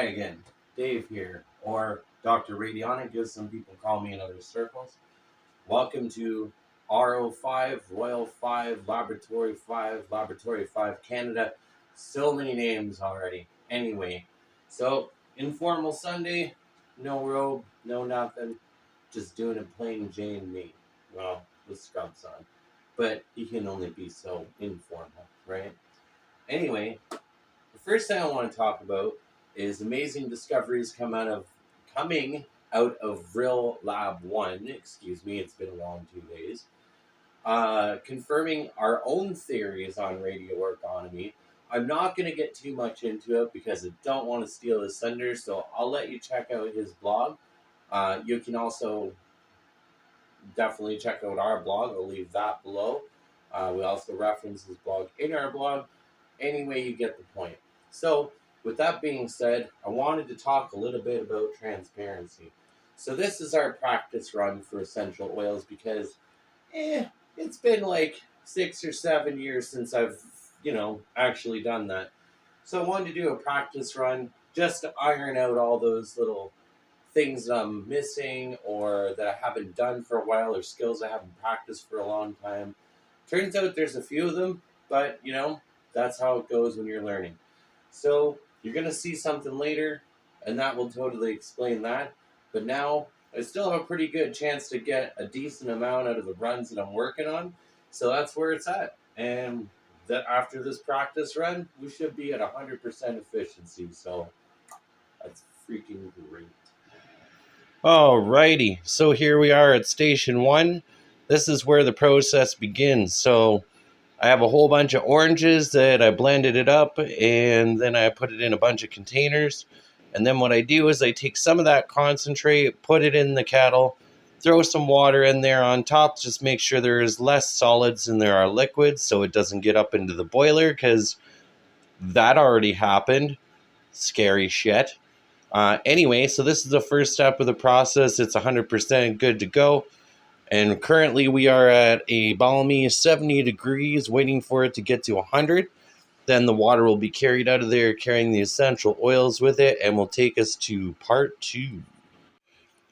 Hi again, Dave here, or Dr. Radionic, as some people call me in other circles. Welcome to RO5, Royal 5, Laboratory 5, Laboratory 5 Canada. So many names already. Anyway, so informal Sunday, no robe, no nothing, just doing a plain Jane me. Well, with scrubs on, but he can only be so informal, right? Anyway, the first thing I want to talk about is amazing discoveries coming out of VRIL Lab 1. Excuse me, it's been a long 2 days. Confirming our own theories on radioorgonomy. I'm not going to get too much into it because I don't want to steal his thunder, so I'll let you check out his blog. You can also definitely check out our blog. I'll leave that below. We also reference his blog in our blog. Anyway, you get the point. So, with that being said, I wanted to talk a little bit about transparency. So this is our practice run for essential oils because, it's been like 6 or 7 years since I've, actually done that. So I wanted to do a practice run just to iron out all those little things that I'm missing or that I haven't done for a while or skills I haven't practiced for a long time. Turns out there's a few of them, but, that's how it goes when you're learning. So you're going to see something later, and that will totally explain that. But now I still have a pretty good chance to get a decent amount out of the runs that I'm working on. So that's where it's at. And that after this practice run, we should be at 100% efficiency. So that's freaking great. Alrighty, so here we are at station 1. This is where the process begins. So I have a whole bunch of oranges that I blended it up, and then I put it in a bunch of containers. And then what I do is I take some of that concentrate, put it in the kettle, throw some water in there on top, just make sure there is less solids than there are liquids so it doesn't get up into the boiler, because that already happened. Scary shit. Anyway, so this is the first step of the process. It's 100% good to go. And currently we are at a balmy 70 degrees, waiting for it to get to 100. Then the water will be carried out of there, carrying the essential oils with it, and will take us to part 2.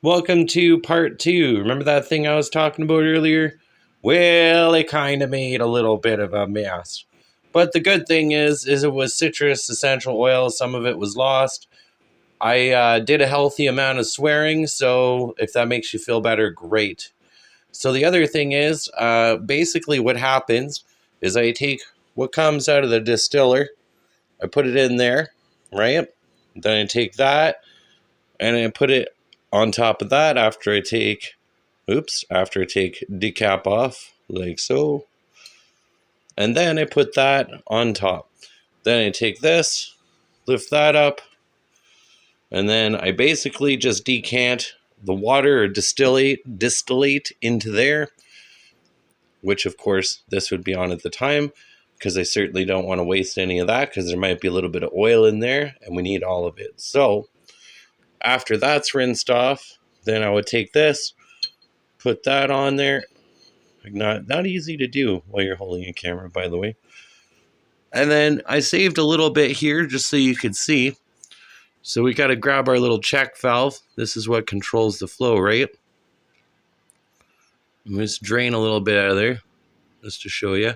Welcome to part 2. Remember that thing I was talking about earlier? Well, it kind of made a little bit of a mess. But the good thing is it was citrus essential oil. Some of it was lost. I did a healthy amount of swearing, so if that makes you feel better, great. So the other thing is, basically what happens is I take what comes out of the distiller, I put it in there, right? Then I take that and I put it on top of that after I take decap off, like so. And then I put that on top. Then I take this, lift that up, and then I basically just decant the water or distillate into there, which of course this would be on at the time, because I certainly don't want to waste any of that, because there might be a little bit of oil in there and we need all of it. So after that's rinsed off, then I would take this, put that on there. Not easy to do while you're holding a camera, by the way. And then I saved a little bit here just so you could see. So we got to grab our little check valve. This is what controls the flow, right? I'm just drain a little bit out of there just to show you.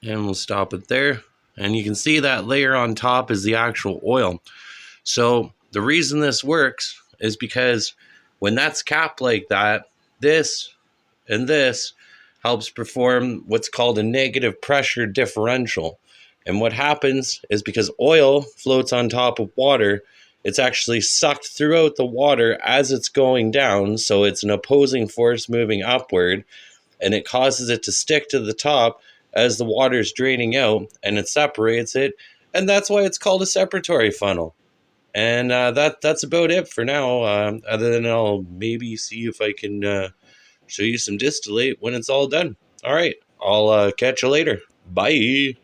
And we'll stop it there. And you can see that layer on top is the actual oil. So the reason this works is because when that's capped like that, this and this helps perform what's called a negative pressure differential. And what happens is because oil floats on top of water, it's actually sucked throughout the water as it's going down. So it's an opposing force moving upward, and it causes it to stick to the top as the water is draining out, and it separates it. And that's why it's called a separatory funnel. And that's about it for now, other than I'll maybe see if I can show you some distillate when it's all done. All right, I'll catch you later. Bye.